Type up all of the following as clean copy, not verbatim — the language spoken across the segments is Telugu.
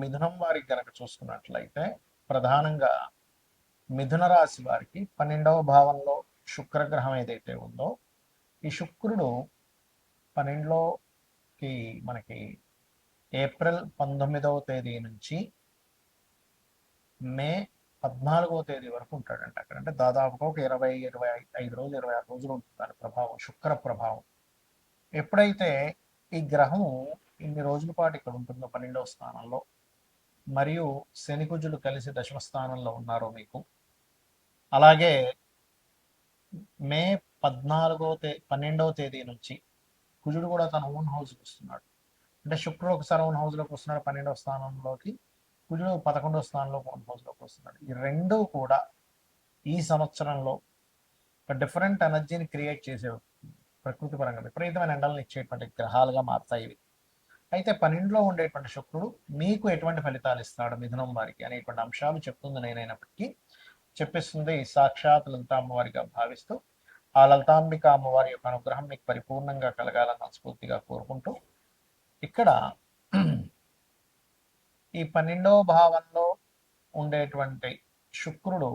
మిథునం వారికి గనక చూసుకున్నట్లయితే ప్రధానంగా మిథున రాశి వారికి 12వ భావంలో శుక్రగ్రహం ఏదైతే ఉందో ఈ శుక్రుడు 12లోకి మనకి ఏప్రిల్ 19వ తేదీ నుంచి మే 14వ తేదీ వరకు ఉంటాడంట అక్కడ. అంటే దాదాపుగా ఒక 25 రోజులు 26 రోజులు ఉంటుంది దాని ప్రభావం, శుక్ర ప్రభావం. ఎప్పుడైతే ఈ గ్రహం ఇన్ని రోజుల పాటు ఇక్కడ ఉంటుందో 12వ స్థానంలో, మరియు శని కుజులు కలిసి దశమ స్థానంలో ఉన్నారో మీకు, అలాగే మే 12వ తేదీ నుంచి కుజుడు కూడా తన ఓన్ హౌస్కి వస్తున్నాడు. అంటే శుక్రుడు ఒకసారి ఓన్ హౌస్లోకి వస్తున్నాడు 12వ స్థానంలోకి, కుజుడు 11వ స్థానంలో ఓన్ హౌస్లోకి వస్తున్నాడు. ఈ రెండూ కూడా ఈ సంవత్సరంలో ఒక డిఫరెంట్ ఎనర్జీని క్రియేట్ చేసే ప్రకృతి పరంగా విపరీతమైన ఎండలను ఇచ్చేటువంటి గ్రహాలుగా మారుతాయి ఇవి. అయితే 12లో ఉండేటువంటి శుక్రుడు మీకు ఎటువంటి ఫలితాలు ఇస్తాడు మిథునం వారికి అనేటువంటి అంశాలు చెప్తుంది నేనైనప్పటికీ, చెప్పిస్తుంది సాక్షాత్ లలితా అమ్మవారిగా భావిస్తూ ఆ లలితాంబిక అమ్మవారి యొక్క అనుగ్రహం మీకు పరిపూర్ణంగా కలగాలని మనస్ఫూర్తిగా కోరుకుంటూ, ఇక్కడ ఈ 12వ భావంలో ఉండేటువంటి శుక్రుడు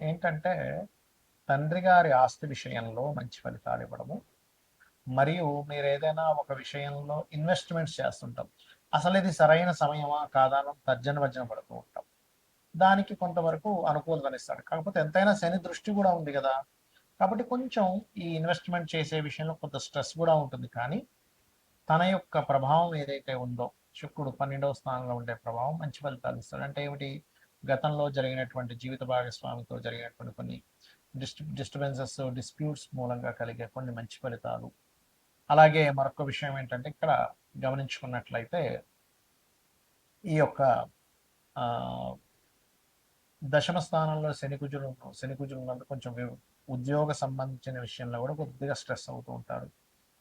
ఏంటంటే తండ్రి గారి ఆస్తి విషయంలో మంచి ఫలితాలు ఇవ్వడము, మరియు మీరు ఏదైనా ఒక విషయంలో ఇన్వెస్ట్మెంట్స్ చేస్తుంటాం, అసలు ఇది సరైన సమయమా కాదా అని తర్జన భర్జన పడుతూ ఉంటాం, దానికి కొంతవరకు అనుకూలతనిస్తాడు. కాకపోతే ఎంతైనా శని దృష్టి కూడా ఉంది కదా, కాబట్టి కొంచెం ఈ ఇన్వెస్ట్మెంట్ చేసే విషయంలో కొంత స్ట్రెస్ కూడా ఉంటుంది. కానీ తన యొక్క ప్రభావం ఏదైతే ఉందో శుక్రుడు 12వ స్థానంలో ఉండే ప్రభావం మంచి ఫలితాలు ఇస్తాడు. అంటే ఏమిటి, గతంలో జరిగినటువంటి జీవిత భాగస్వామితో జరిగినటువంటి కొన్ని డిస్టర్బెన్సెస్, డిస్ప్యూట్స్ మూలంగా కలిగే కొన్ని మంచి ఫలితాలు. అలాగే మరొక విషయం ఏంటంటే ఇక్కడ గమనించుకున్నట్లయితే ఈ యొక్క దశమ స్థానంలో శని కుజులు ఉన్నందుకు కొంచెం ఉద్యోగ సంబంధించిన విషయంలో కూడా కొద్దిగా స్ట్రెస్ అవుతూ ఉంటారు.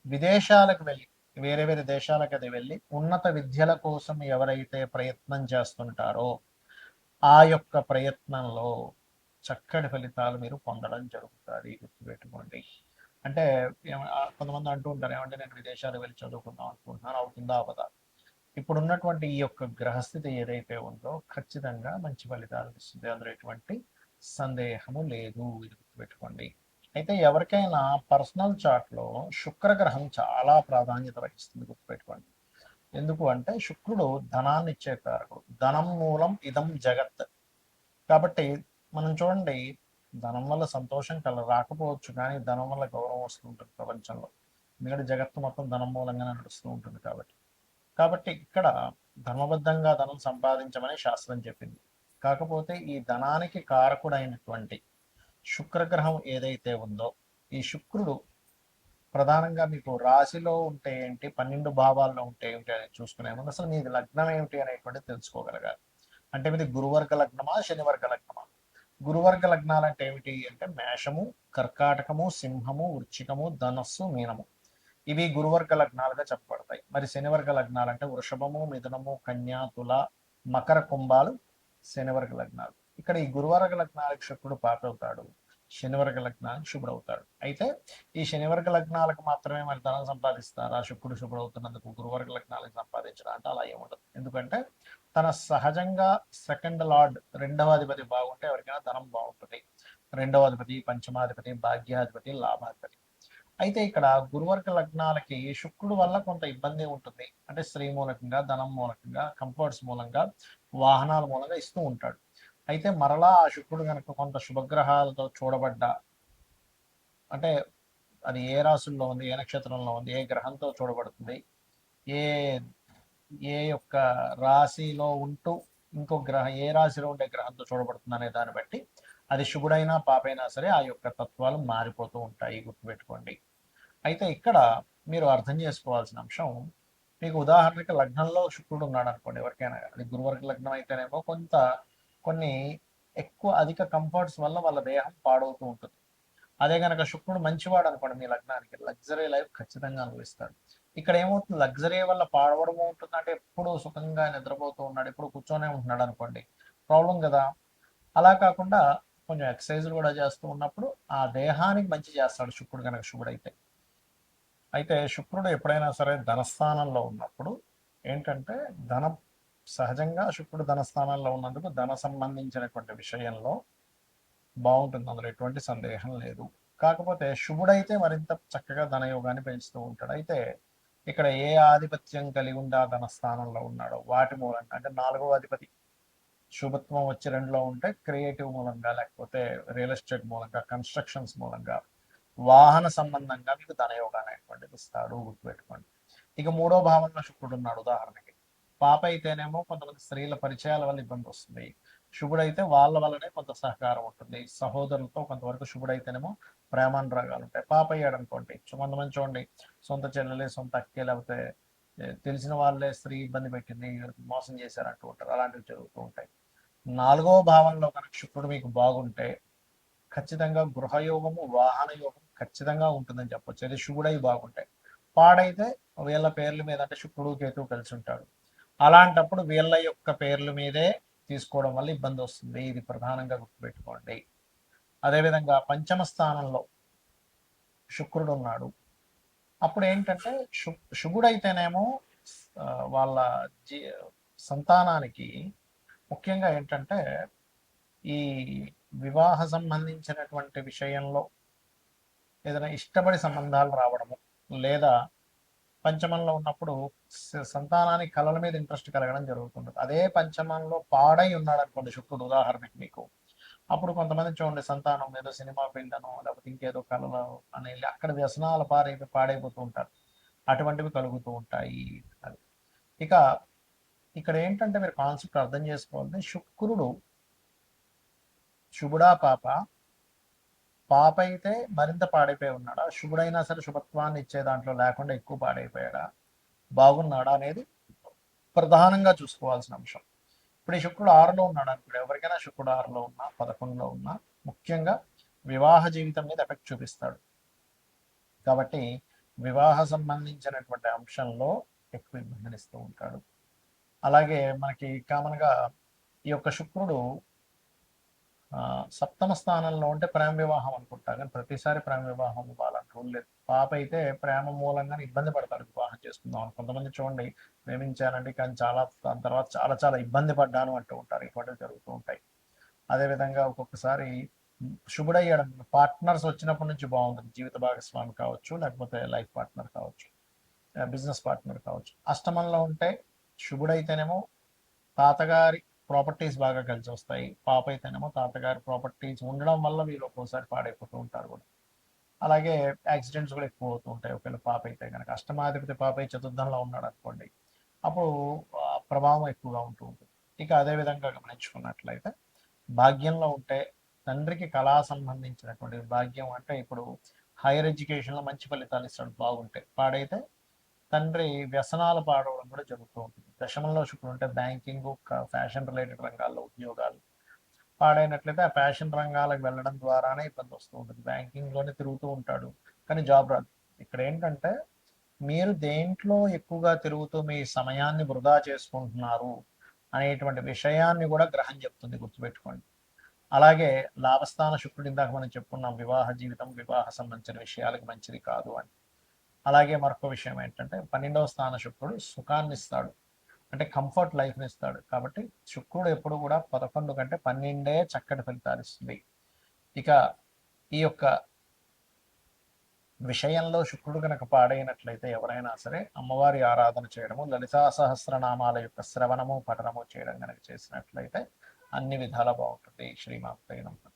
విదేశాలకు వెళ్ళి వేరే వేరే దేశాలకు అది వెళ్ళి ఉన్నత విద్యల కోసం ఎవరైతే ప్రయత్నం చేస్తుంటారో ఆ యొక్క ప్రయత్నంలో చక్కటి ఫలితాలు మీరు పొందడం జరుగుతుంది, గుర్తుపెట్టుకోండి. అంటే కొంతమంది అంటూ ఉంటారు, ఏమంటే నేను విదేశాలు వెళ్ళి చదువుకుందాం అనుకుంటున్నాను, అవుతుందా అవదా? ఇప్పుడు ఉన్నటువంటి ఈ యొక్క గ్రహస్థితి ఏదైతే ఉందో ఖచ్చితంగా మంచి ఫలితాలు ఇస్తుంది, అందులో ఎటువంటి సందేహము లేదు, ఇది గుర్తుపెట్టుకోండి. అయితే ఎవరికైనా పర్సనల్ చార్ట్లో శుక్రగ్రహం చాలా ప్రాధాన్యత వహిస్తుంది, గుర్తుపెట్టుకోండి. ఎందుకు అంటే శుక్రుడు ధనాన్ని ఇచ్చే కారకుడు, ధనం మూలం ఇదం జగత్. కాబట్టి మనం చూడండి, ధనం వల్ల సంతోషం రాకపోవచ్చు, కానీ ధనం వల్ల గౌరవం వస్తూ ఉంటుంది ప్రపంచంలో. ఎందుకంటే జగత్తు మొత్తం ధనం మూలంగానే నడుస్తూ ఉంటుంది. కాబట్టి ఇక్కడ ధర్మబద్ధంగా ధనం సంపాదించమని శాస్త్రం చెప్పింది. కాకపోతే ఈ ధనానికి కారకుడైనటువంటి శుక్రగ్రహం ఏదైతే ఉందో, ఈ శుక్రుడు ప్రధానంగా మీకు రాశిలో ఉంటే ఏంటి, 12 భావాల్లో ఉంటే ఏమిటి అనేది చూసుకునే ముందు అసలు మీది లగ్నం ఏమిటి అనేటువంటిది తెలుసుకోగలగాలి. అంటే మీది గురువర్గ లగ్నమా శనివర్గ లగ్నమా? గురువర్గ లగ్నాలు అంటే ఏమిటి అంటే మేషము, కర్కాటకము, సింహము, వృశ్చికము, ధనస్సు, మీనము, ఇవి గురువర్గ లగ్నాలుగా చెప్పబడతాయి. మరి శనివర్గ లగ్నాలు అంటే వృషభము, మిథునము, కన్యా, తుల, మకర, కుంభాలు శనివర్గ లగ్నాలు. ఇక్కడ ఈ గురువర్గ లగ్నాలకు శుక్రుడు పాపవుతాడు, శనివర్గ లగ్నానికి శుభ్రవుతాడు. అయితే ఈ శనివర్గ లగ్నాలకు మాత్రమే మరి ధనం సంపాదిస్తారా శుక్రుడు శుభ్రవుతున్నందుకు? గురువర్గ లగ్నాలకు సంపాదించడం అంటే అలా ఏముండదు. ఎందుకంటే తన సహజంగా సెకండ్ లార్డ్, రెండవ అధిపతి బాగుంటే ఎవరికైనా ధనం బాగుంటుంది. రెండవ అధిపతి, పంచమాధిపతి, భాగ్యాధిపతి, లాభాధిపతి. అయితే ఇక్కడ గురువర్గ లగ్నాలకి శుక్రుడు వల్ల కొంత ఇబ్బంది ఉంటుంది. అంటే స్త్రీ మూలకంగా, ధనం మూలకంగా, కంఫర్ట్స్ మూలంగా, వాహనాల మూలంగా ఇస్తూ ఉంటాడు. అయితే మరలా ఆ శుక్రుడు కనుక కొంత శుభగ్రహాలతో చూడబడ్డ, అంటే అది ఏ రాశుల్లో ఉంది, ఏ నక్షత్రంలో ఉంది, ఏ గ్రహంతో చూడబడుతుంది, ఏ ఏ యొక్క రాశిలో ఉంటూ ఇంకో గ్రహం ఏ రాశిలో ఉండే గ్రహంతో చూడబడుతుంది అనే దాన్ని బట్టి అది శుభుడైనా పాపైనా సరే ఆ యొక్క తత్వాలు మారిపోతూ ఉంటాయి, గుర్తుపెట్టుకోండి. అయితే ఇక్కడ మీరు అర్థం చేసుకోవాల్సిన అంశం, మీకు ఉదాహరణకి లగ్నంలో శుక్రుడు ఉన్నాడు అనుకోండి, ఎవరికైనా అది గురువర్గ లగ్నం అయితేనేమో కొన్ని ఎక్కువ అధిక కంఫర్ట్స్ వల్ల వాళ్ళ దేహం పాడవుతూ ఉంటుంది. అదే కనుక శుక్రుడు మంచివాడు అనుకోండి, మీ లగ్నానికి లగ్జరీ లైఫ్ ఖచ్చితంగా అనుభవిస్తాడు. ఇక్కడ ఏమవుతుంది, లగ్జరీ వల్ల పాడవడం ఉంటుంది అంటే ఎప్పుడు సుఖంగా నిద్రపోతూ ఉన్నాడు, ఎప్పుడు కూర్చొనే ఉంటున్నాడు అనుకోండి, ప్రాబ్లం కదా. అలా కాకుండా కొంచెం ఎక్సర్సైజులు కూడా చేస్తూ ఉన్నప్పుడు ఆ దేహానికి మంచి చేస్తాడు శుక్రుడు కనుక శుభుడైతే. అయితే శుక్రుడు ఎప్పుడైనా సరే ధనస్థానంలో ఉన్నప్పుడు ఏంటంటే ధన సహజంగా శుక్రుడు ధనస్థానంలో ఉన్నందుకు ధన సంబంధించినటువంటి విషయంలో బాగుంటుంది, అందులో ఎటువంటి సందేహం లేదు. కాకపోతే శుభుడైతే మరింత చక్కగా ధనయోగాన్ని పెంచుతూ ఉంటాడు. అయితే ఇక్కడ ఏ ఆధిపత్యం కలిగి ఉండి ఆ ధనస్థానంలో ఉన్నాడో వాటి మూలంగా, అంటే 4వ అధిపతి శుభత్వం వచ్చి 2లో ఉంటే క్రియేటివ్ మూలంగా, లేకపోతే రియల్ ఎస్టేట్ మూలంగా, కన్స్ట్రక్షన్స్ మూలంగా, వాహన సంబంధంగా మీకు ధనయోగాన్ని అనేటువంటిది ఇస్తాడు, గుర్తుపెట్టుకోండి. ఇక 3వ భావంలో శుక్రుడు ఉన్నాడు. ఉదాహరణకి పాప అయితేనేమో కొంతమంది స్త్రీల పరిచయాల వల్ల ఇబ్బంది వస్తుంది, శుభుడైతే వాళ్ళ వల్లనే కొంత సహకారం ఉంటుంది. సహోదరులతో కొంతవరకు శుభుడైతేనేమో ప్రేమానురాగాలు ఉంటాయి. పాప అయ్యాడు అనుకోండి, కొంతమంది చూడండి, సొంత చెల్లెలే, సొంత అక్కే, లేకపోతే తెలిసిన వాళ్ళే స్త్రీ ఇబ్బంది పెట్టింది, మోసం చేశారంటూ ఉంటారు, అలాంటివి జరుగుతూ ఉంటాయి. 4వ భావంలో కనుక శుక్రుడు మీకు బాగుంటే ఖచ్చితంగా గృహయోగము, వాహన యోగం ఖచ్చితంగా ఉంటుందని చెప్పొచ్చు. అది శుభుడై బాగుంటాయి. పాడైతే వీళ్ళ పేర్ల మీద, అంటే శుక్రుడు కేతువు కలిసి ఉంటాడు, అలాంటప్పుడు వీళ్ళ యొక్క పేర్ల మీదే తీసుకోవడం వల్ల ఇబ్బంది వస్తుంది. ఇది ప్రధానంగా గుర్తుపెట్టుకోండి. అదేవిధంగా పంచమ స్థానంలో శుక్రుడు ఉన్నాడు. అప్పుడు ఏంటంటే శుభుడైతేనేమో వాళ్ళ సంతానానికి ముఖ్యంగా ఏంటంటే ఈ వివాహ సంబంధించినటువంటి విషయంలో ఏదైనా ఇష్టపడి సంబంధాలు రావడము, లేదా పంచమంలో ఉన్నప్పుడు సంతానానికి కళల మీద ఇంట్రెస్ట్ కలగడం జరుగుతుంది. అదే పంచమంలో పాడై ఉన్నాడు అనుకోండి శుక్రుడు, ఉదాహరణకి మీకు, అప్పుడు కొంతమంది చూడండి సంతానం ఏదో సినిమా ఫీల్డ్నో లేకపోతే ఇంకేదో కళలో అనేది అక్కడ వ్యసనాల పాడైపోతూ ఉంటారు, అటువంటివి కలుగుతూ ఉంటాయి. అది ఇక ఇక్కడ ఏంటంటే మీరు కాన్సెప్ట్ అర్థం చేసుకోవాలి. శుక్రుడు శుభుడా పాప, పాప అయితే మరింత పాడైపోయి ఉన్నాడా, శుభుడైనా సరే శుభత్వాన్ని ఇచ్చే దాంట్లో లేకుండా ఎక్కువ పాడైపోయాడా, బాగున్నాడా అనేది ప్రధానంగా చూసుకోవాల్సిన అంశం. ఇప్పుడు ఈ శుక్రుడు 6లో ఉన్నాడు అనుకోండి, ఎవరికైనా శుక్రుడు 6లో ఉన్నా 11లో ఉన్నా ముఖ్యంగా వివాహ జీవితం మీద ఎఫెక్ట్ చూపిస్తాడు. కాబట్టి వివాహ సంబంధించినటువంటి అంశంలో ఎక్కువ ఇబ్బందినిస్తూ ఉంటాడు. అలాగే మనకి కామన్గా ఈ యొక్క శుక్రుడు సప్తమ స్థానంలో ఉంటే ప్రేమ వివాహం అనుకుంటా, కానీ ప్రతిసారి ప్రేమ వివాహం ఇవ్వాలని రూల్ లేదు. పాప అయితే ప్రేమ మూలంగానే ఇబ్బంది పడతారు వివాహం చేసుకుందాం. కొంతమంది చూడండి, ప్రేమించానండి కానీ దాని తర్వాత చాలా చాలా ఇబ్బంది పడ్డాను అంటూ ఉంటారు. ఇటువంటివి జరుగుతూ ఉంటాయి. అదేవిధంగా ఒక్కొక్కసారి శుభుడయ్యడం, పార్ట్నర్స్ వచ్చినప్పటి నుంచి బాగుంటుంది, జీవిత భాగస్వామి కావచ్చు, లేకపోతే లైఫ్ పార్ట్నర్ కావచ్చు, బిజినెస్ పార్ట్నర్ కావచ్చు. అష్టమంలో ఉంటే శుభుడైతేనేమో తాతగారి ప్రాపర్టీస్ బాగా కలిసి వస్తాయి, పాప అయితేనేమో తాతగారి ప్రాపర్టీస్ ఉండడం వల్ల వీళ్ళు ఒక్కోసారి పాడైపోతూ ఉంటారు కూడా. అలాగే యాక్సిడెంట్స్ కూడా ఎక్కువ అవుతూ ఉంటాయి ఒకవేళ పాప అయితే కనుక. అష్టమాధిపతి పాప చతుర్థంలో ఉన్నాడు అనుకోండి, అప్పుడు ప్రభావం ఎక్కువగా ఉంటూ ఉంటుంది. ఇక అదేవిధంగా గమనించుకున్నట్లయితే భాగ్యంలో ఉంటే తండ్రికి కళా సంబంధించినటువంటి భాగ్యం, అంటే ఇప్పుడు హైయర్ ఎడ్యుకేషన్లో మంచి ఫలితాలు ఇస్తాడు బాగుంటే. పాడైతే తండ్రి వ్యసనాలు పాడవడం కూడా జరుగుతూ ఉంటుంది. దశమంలో శుక్రుడు ఉంటే బ్యాంకింగ్, ఫ్యాషన్ రిలేటెడ్ రంగాల్లో ఉద్యోగాలు, పాడైనట్లయితే ఆ ఫ్యాషన్ రంగాలకు వెళ్ళడం ద్వారానే ఇబ్బంది వస్తూ ఉంటుంది. బ్యాంకింగ్లోనే తిరుగుతూ ఉంటాడు కానీ జాబ్ రాదు. ఇక్కడ ఏంటంటే మీరు దేంట్లో ఎక్కువగా తిరుగుతూ మీ సమయాన్ని వృధా చేసుకుంటున్నారు అనేటువంటి విషయాన్ని కూడా గ్రహం చెప్తుంది, గుర్తుపెట్టుకోండి. అలాగే లాభస్థాన శుక్రుడు, ఇందాక మనం చెప్పుకున్నాం వివాహ జీవితం, వివాహ సంబంధించిన విషయాలకు మంచిది కాదు అని. అలాగే మరొక విషయం ఏంటంటే 12వ స్థాన శుక్రుడు సుఖాన్ని ఇస్తాడు, అంటే కంఫర్ట్ లైఫ్ని ఇస్తాడు. కాబట్టి శుక్రుడు ఎప్పుడు కూడా 11 కంటే 12 చక్కటి ఫలితాలు ఇస్తుంది. ఇక ఈ యొక్క విషయంలో శుక్రుడు కనుక పాడైనట్లయితే ఎవరైనా సరే అమ్మవారి ఆరాధన చేయడము, లలితా సహస్రనామాల యొక్క శ్రవణము పఠనము చేయడం కనుక చేసినట్లయితే అన్ని విధాలా బాగుంటుంది. శ్రీమాత్రే నమః.